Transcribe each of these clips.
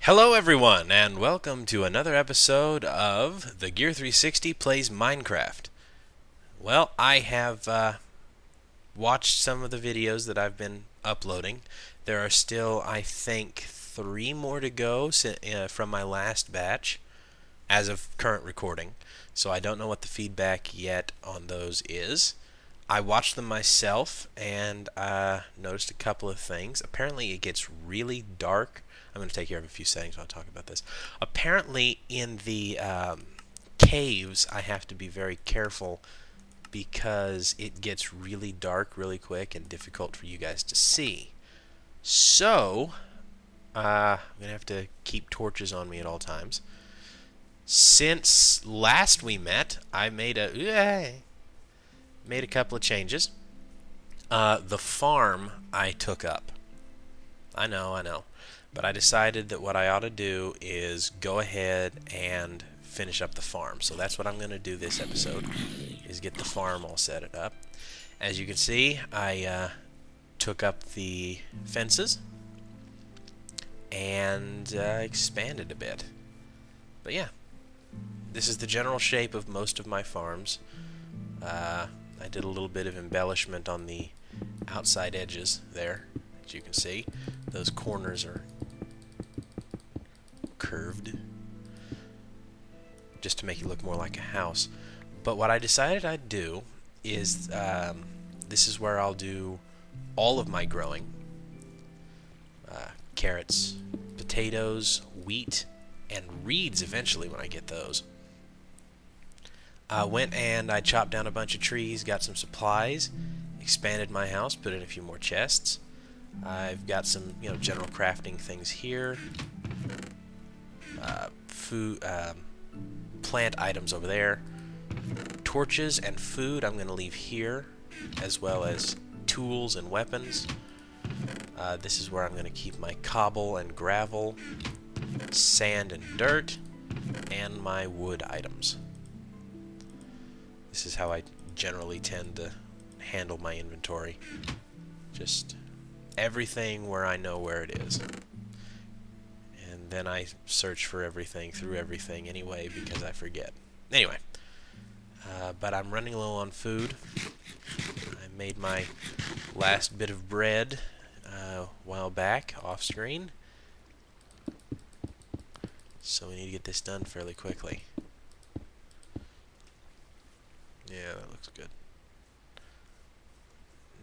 Hello everyone, and welcome to another episode of The Gear 360 Plays Minecraft. Well, I have watched some of the videos that I've been uploading. There are still, I think, 3 more to go from my last batch as of current recording. So I don't know what the feedback yet on those is. I watched them myself and noticed a couple of things. Apparently it gets really dark. I'm going to take care of a few settings while I talk about this. Apparently in the caves I have to be very careful because it gets really dark really quick and difficult for you guys to see. So I'm going to have to keep torches on me at all times. Since last we met, I made a couple of changes. The farm I took up. I know. But I decided that what I ought to do is go ahead and finish up the farm. So that's what I'm going to do this episode, is get the farm all set it up. As you can see, I took up the fences and expanded a bit. But yeah, this is the general shape of most of my farms. I did a little bit of embellishment on the outside edges there, as you can see. Those corners are curved just to make it look more like a house. But what I decided I'd do is this is where I'll do all of my growing. Carrots, potatoes, wheat, and reeds eventually when I get those. I went and I chopped down a bunch of trees, got some supplies, expanded my house, put in a few more chests. I've got some, general crafting things here. Food, plant items over there. Torches and food I'm going to leave here, as well as tools and weapons. This is where I'm going to keep my cobble and gravel, sand and dirt, and my wood items. This is how I generally tend to handle my inventory. Just everything where I know where it is. And then I search for everything through everything anyway because I forget. Anyway, but I'm running low on food. I made my last bit of bread a while back off screen. So we need to get this done fairly quickly. Yeah, that looks good.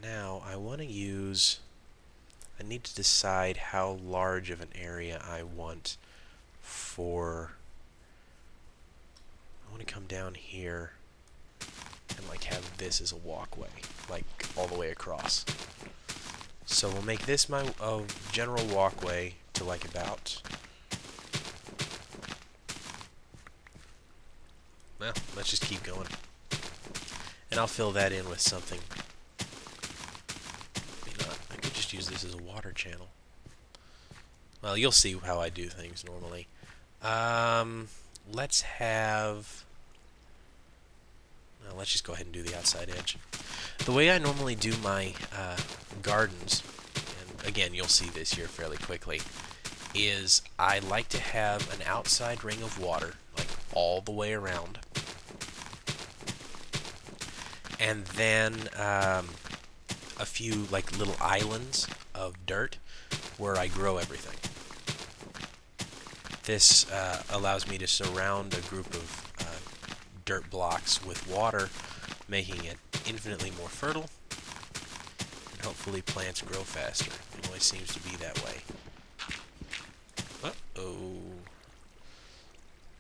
Now, I need to decide how large of an area I want for... I want to come down here and have this as a walkway, all the way across. So we'll make this my general walkway to about... Well, let's just keep going. And I'll fill that in with something. I could just use this as a water channel. Well, you'll see how I do things normally. Let's just go ahead and do the outside edge. The way I normally do my gardens, and again, you'll see this here fairly quickly, is I like to have an outside ring of water, all the way around. And then a few little islands of dirt where I grow everything. This allows me to surround a group of dirt blocks with water, making it infinitely more fertile, and hopefully plants grow faster. It always seems to be that way. Uh-oh.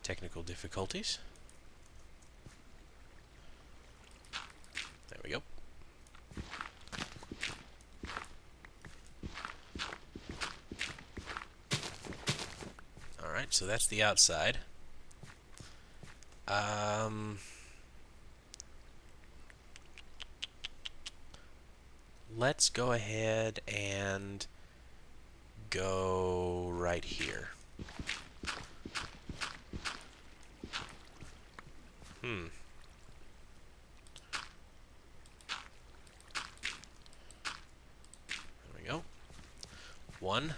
Technical difficulties. There we go. Alright, so that's the outside. Let's go ahead and go right here. There we go. One.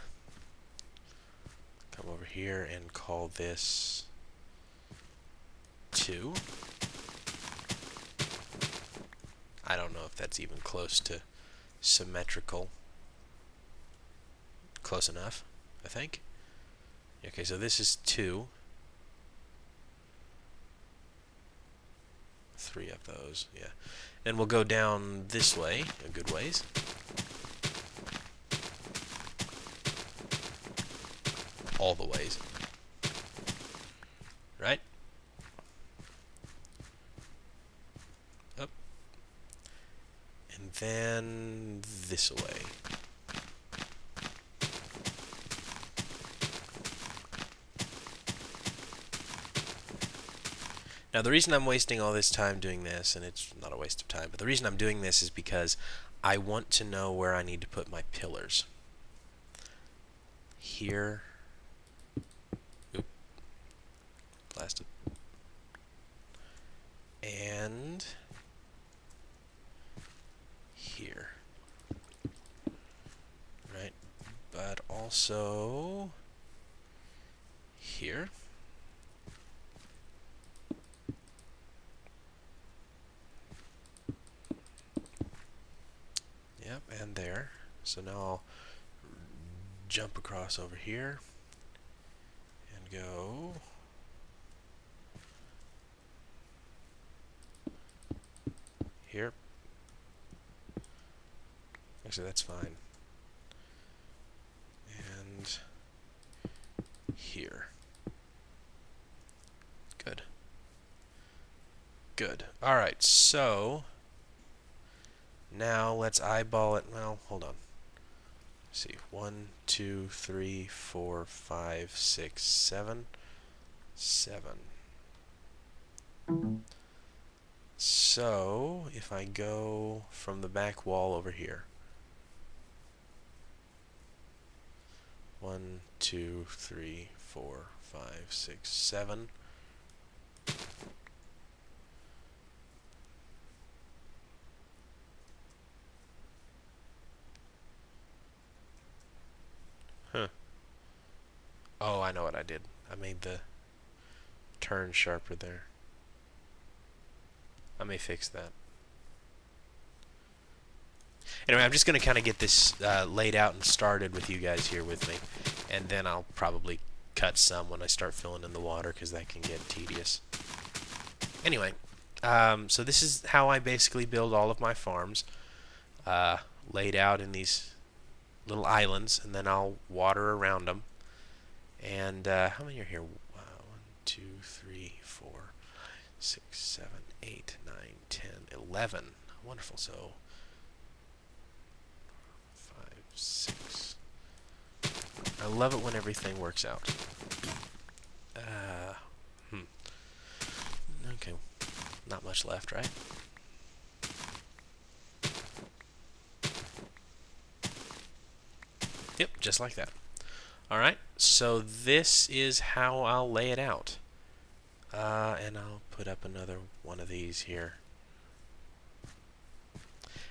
come over here and call this 2. I don't know if that's even close to symmetrical. Close enough, I think. Okay, so this is 2. 3 of those, yeah. And we'll go down this way, a good ways. All the ways. Right? Up. And then this way. Now the reason I'm wasting all this time doing this, and it's not a waste of time, but the reason I'm doing this is because I want to know where I need to put my pillars. Here. Oop. Blasted. And here. Right? But also here. Yep, and there. So now I'll jump across over here and go here. Actually, that's fine. And here. Good. Good. Alright, so now let's eyeball it. Well, hold on. Let's see. 1, 2, 3, 4, 5, 6, 7. 7. So, if I go from the back wall over here. 1, 2, 3, 4, 5, 6, 7. Huh. Oh, I know what I did. I made the turn sharper there. I may fix that. Anyway, I'm just going to kind of get this laid out and started with you guys here with me. And then I'll probably cut some when I start filling in the water, because that can get tedious. Anyway, so this is how I basically build all of my farms. Laid out in these little islands, and then I'll water around them. And how many are here? 1, 2, 3, 4, 6, 7, 8, 9, 10, 11. Wonderful. So 5, 6. I love it when everything works out. Okay, not much left, right? Yep, just like that. Alright, so this is how I'll lay it out. And I'll put up another one of these here.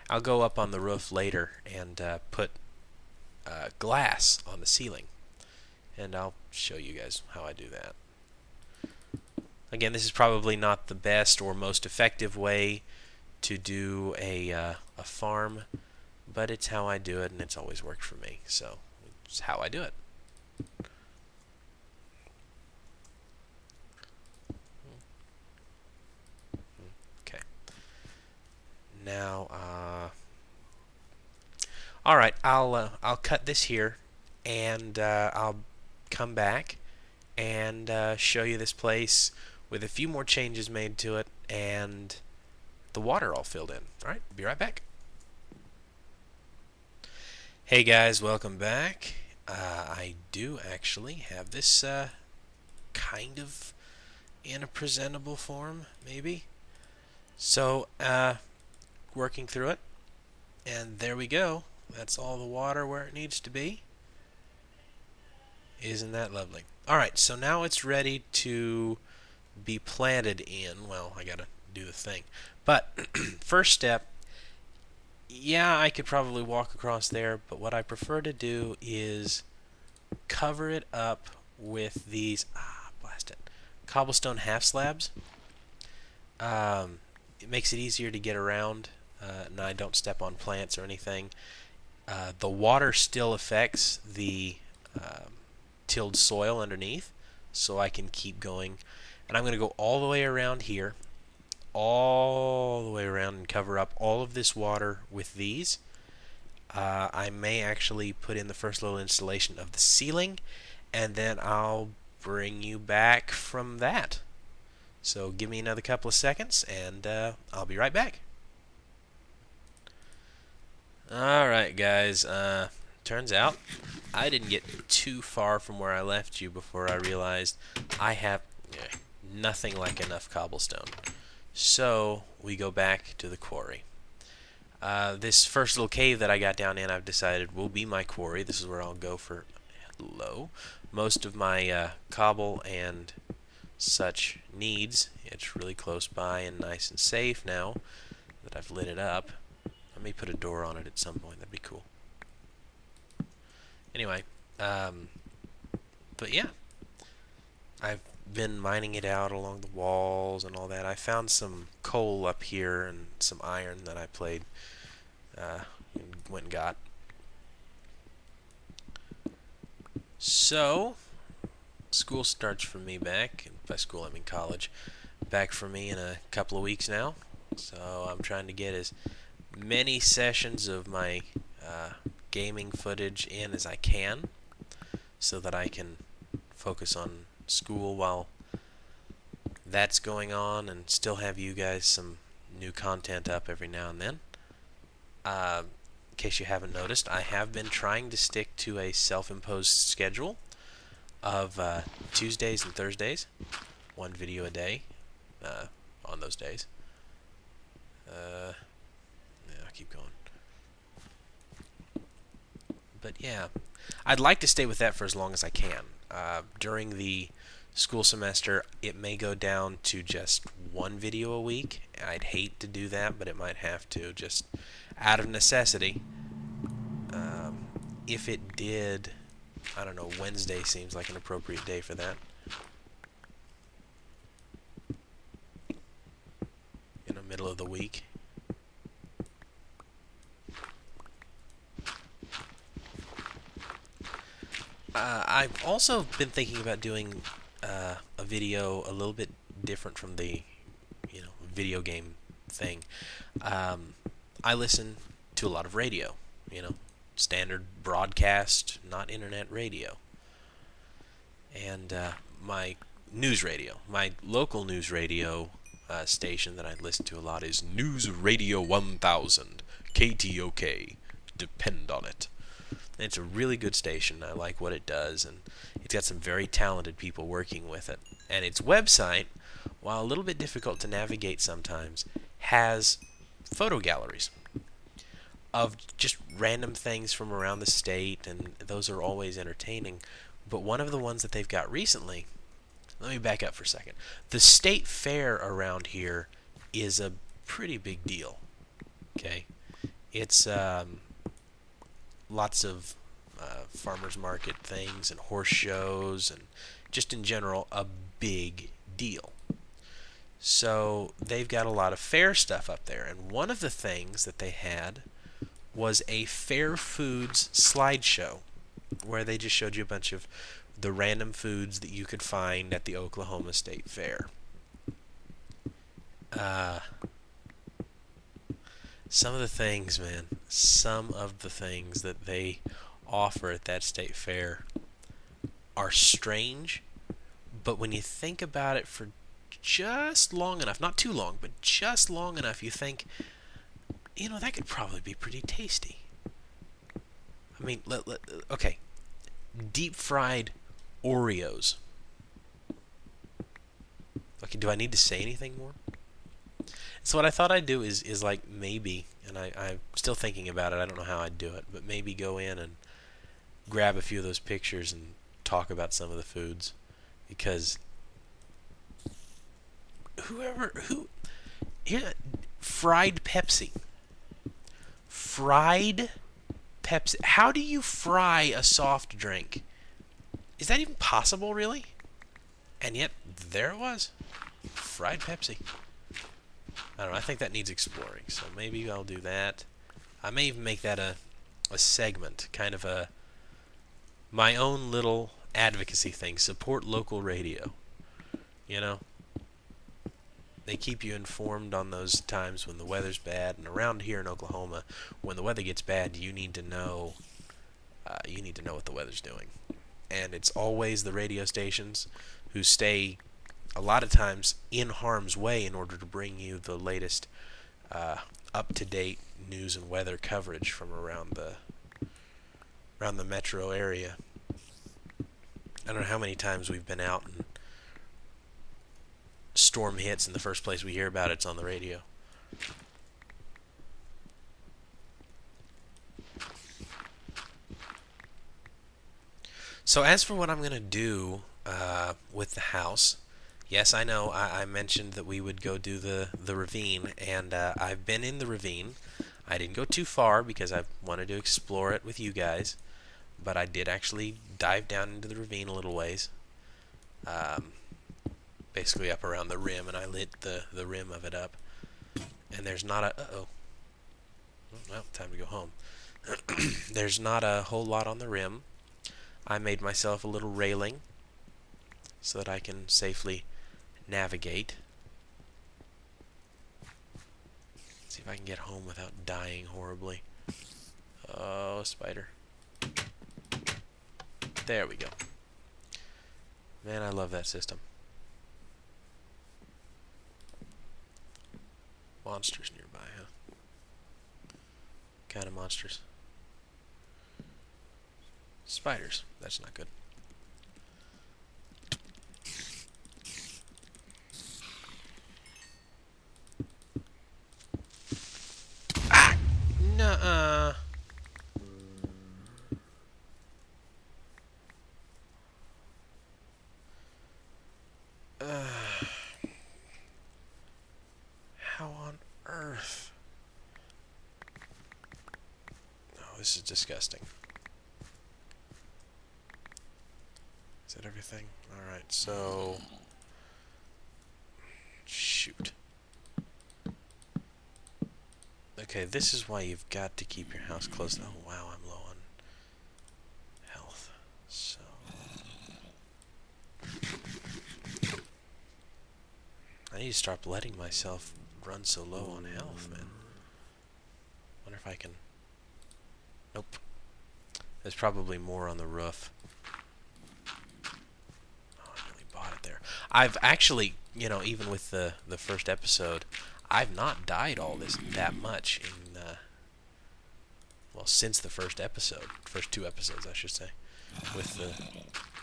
I'll go up on the roof later and put glass on the ceiling. And I'll show you guys how I do that. Again, this is probably not the best or most effective way to do a farm, but it's how I do it, and it's always worked for me. So it's how I do it. Okay. Now, all right. I'll cut this here, and I'll come back and show you this place with a few more changes made to it, and the water all filled in. All right. Be right back. Hey guys, welcome back. I do actually have this kind of in a presentable form, maybe. So, working through it, and there we go. That's all the water where it needs to be. Isn't that lovely? Alright, so now it's ready to be planted in. Well, I gotta do the thing. But, first step, yeah, I could probably walk across there, but what I prefer to do is cover it up with these blast it, cobblestone half slabs. It makes it easier to get around, and I don't step on plants or anything. The water still affects the tilled soil underneath, so I can keep going. And I'm going to go all the way around here, all the way around, and cover up all of this water with these. I may actually put in the first little installation of the ceiling, and then I'll bring you back from that. So give me another couple of seconds, and I'll be right back. Alright guys, turns out I didn't get too far from where I left you before I realized I have nothing like enough cobblestone. So we go back to the quarry. This first little cave that I got down in, I've decided will be my quarry. This is where I'll go for most of my cobble and such needs. It's really close by and nice and safe now that I've lit it up. Let me put a door on it at some point. That'd be cool. Anyway, but yeah, I've been mining it out along the walls and all that. I found some coal up here and some iron that I went and got. So, school starts for me back. By school, I mean college. Back for me in a couple of weeks now. So I'm trying to get as many sessions of my gaming footage in as I can, so that I can focus on school while that's going on, and still have you guys some new content up every now and then. In case you haven't noticed, I have been trying to stick to a self-imposed schedule of Tuesdays and Thursdays, one video a day on those days. Yeah, I'll keep going. But yeah, I'd like to stay with that for as long as I can. During the school semester, it may go down to just one video a week. I'd hate to do that, but it might have to, just out of necessity. If it did, I don't know, Wednesday seems like an appropriate day for that. In the middle of the week. I've also been thinking about doing a video a little bit different from the, video game thing. I listen to a lot of radio, standard broadcast, not internet radio. And my news radio, my local news radio station that I listen to a lot is News Radio 1000, KTOK, depend on it. And it's a really good station. I like what it does, and it's got some very talented people working with it. And its website, while a little bit difficult to navigate sometimes, has photo galleries of just random things from around the state, and those are always entertaining. But one of the ones that they've got recently, let me back up for a second. The state fair around here is a pretty big deal. Okay, it's lots of farmers market things and horse shows, and just in general a big deal. So they've got a lot of fair stuff up there, and one of the things that they had was a fair foods slideshow where they just showed you a bunch of the random foods that you could find at the Oklahoma State Fair. Some of the things, man, some of the things that they offer at that state fair are strange, but when you think about it for just long enough, not too long, but just long enough, you think, that could probably be pretty tasty. I mean, okay, deep fried Oreos. Okay, do I need to say anything more? So what I thought I'd do is like maybe, and I'm still thinking about it, I don't know how I'd do it, but maybe go in and grab a few of those pictures and talk about some of the foods, because fried Pepsi. Fried Pepsi. How do you fry a soft drink? Is that even possible, really? And yet, there it was. Fried Pepsi. I don't know, I think that needs exploring, so maybe I'll do that. I may even make that a segment, kind of my own little advocacy thing. Support local radio. You know? They keep you informed on those times when the weather's bad, and around here in Oklahoma, when the weather gets bad, you need to know what the weather's doing. And it's always the radio stations who stay a lot of times in harm's way in order to bring you the latest up-to-date news and weather coverage from around the metro area. I don't know how many times we've been out and storm hits, and the first place we hear about it's on the radio. So as for what I'm going to do with the house, yes, I know I mentioned that we would go do the ravine, and I've been in the ravine. I didn't go too far because I wanted to explore it with you guys, but I did actually dive down into the ravine a little ways, basically up around the rim, and I lit the rim of it up. And there's not a... Uh-oh. Well, time to go home. There's not a whole lot on the rim. I made myself a little railing so that I can safely navigate. See if I can get home without dying horribly. Oh, spider. There we go. Man, I love that system. Monsters nearby, huh? Kind of monsters. Spiders. That's not good. Ah! Nuh-uh. How on earth? Oh, this is disgusting. Is that everything? Alright, so... Shoot. Okay, this is why you've got to keep your house closed. Oh, wow, I'm low on health. So... I need to stop letting myself run so low on health, man. Wonder if I can... Nope. There's probably more on the roof. I've actually, even with the first episode, I've not died that much in, well, since the first two episodes, I should say, with the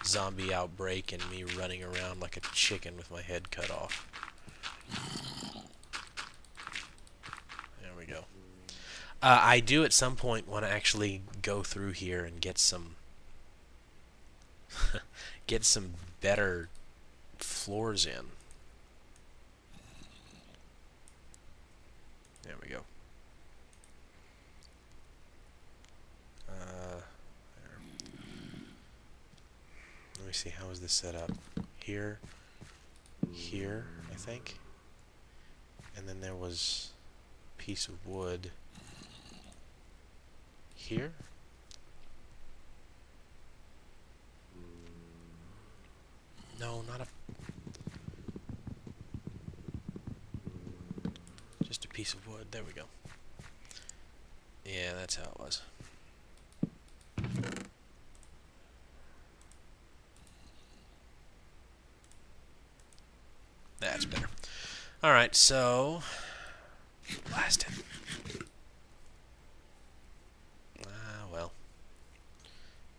zombie outbreak and me running around like a chicken with my head cut off. There we go. I do at some point want to actually go through here and get some, get some better floors in. There we go. There. Let me see, how is this set up? Here, I think. And then there was a piece of wood here. No, not a... Just a piece of wood. There we go. Yeah, that's how it was. That's better. Alright, so... Blast it. Well.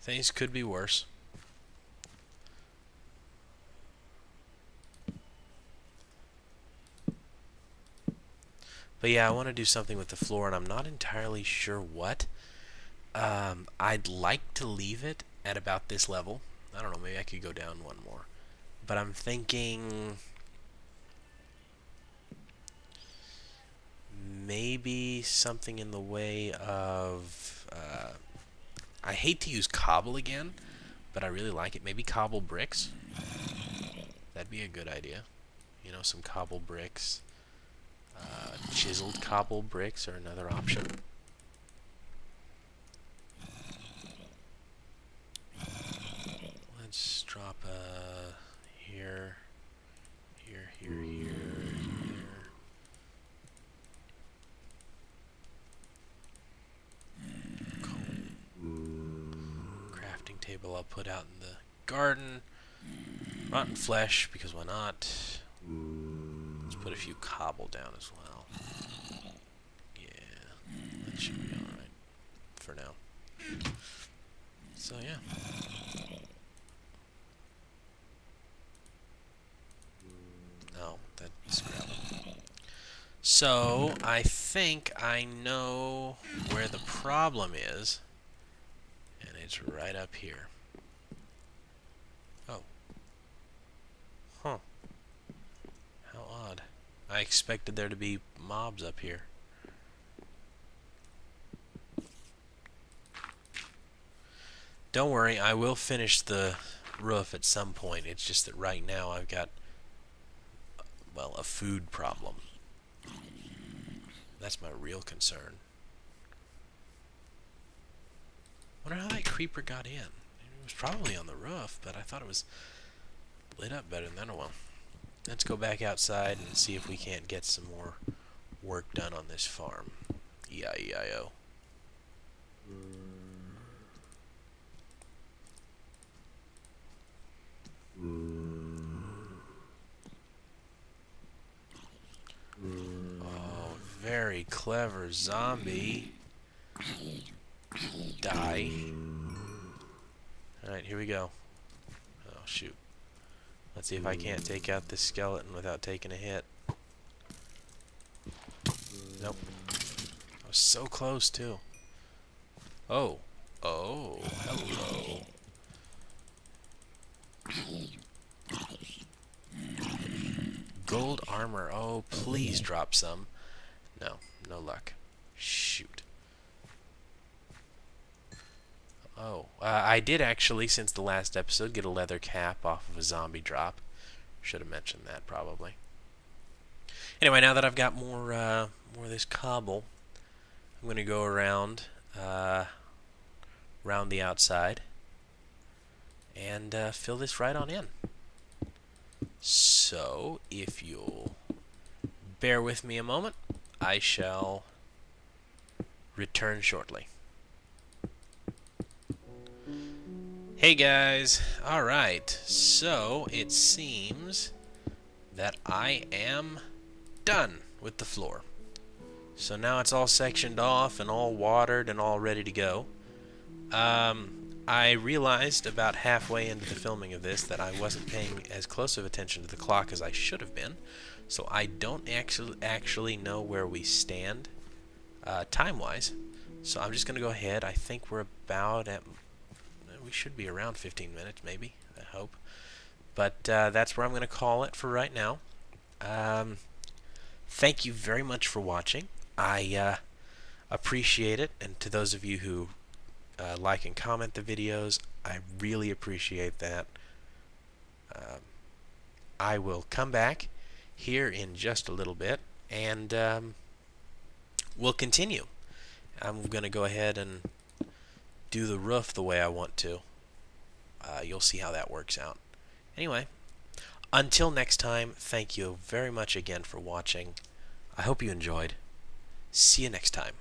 Things could be worse. But yeah, I want to do something with the floor, and I'm not entirely sure what. I'd like to leave it at about this level. I don't know, maybe I could go down one more. But I'm thinking... maybe something in the way of... I hate to use cobble again, but I really like it. Maybe cobble bricks. That'd be a good idea. You know, some cobble bricks. Chiseled cobble bricks are another option. Let's drop here, here, here, here, here. Crafting table I'll put out in the garden. Rotten flesh, because why not? Let's put a few cobble down as well. Yeah, that should be alright for now. So yeah. No, that's gravel. So I think I know where the problem is, and it's right up here. Oh. Huh. How odd. I expected there to be mobs up here. Don't worry, I will finish the roof at some point. It's just that right now I've got, well, a food problem. That's my real concern. Wonder how that creeper got in. It was probably on the roof, but I thought it was lit up better than that. Oh well. Let's go back outside and see if we can't get some more work done on this farm. E-I-E-I-O. Oh, very clever zombie. Die. Alright, here we go. Oh, shoot. Let's see if I can't take out this skeleton without taking a hit. Nope. I was so close, too. Oh. Oh, hello. Gold armor. Oh, please drop some. No, no luck. Shoot. Oh, I did actually, since the last episode, get a leather cap off of a zombie drop. Should have mentioned that, probably. Anyway, now that I've got more of this cobble, I'm going to go around the outside and fill this right on in. So, if you'll bear with me a moment, I shall return shortly. Hey guys, alright, so it seems that I am done with the floor. So now it's all sectioned off and all watered and all ready to go. I realized about halfway into the filming of this that I wasn't paying as close of attention to the clock as I should have been, so I don't actually know where we stand time-wise. So I'm just going to go ahead. I think we're about at... we should be around 15 minutes, maybe, I hope. But that's where I'm going to call it for right now. Thank you very much for watching. I appreciate it, and to those of you who like and comment the videos, I really appreciate that. I will come back here in just a little bit, and we'll continue. I'm going to go ahead and do the roof the way I want to. You'll see how that works out. Anyway, until next time, thank you very much again for watching. I hope you enjoyed. See you next time.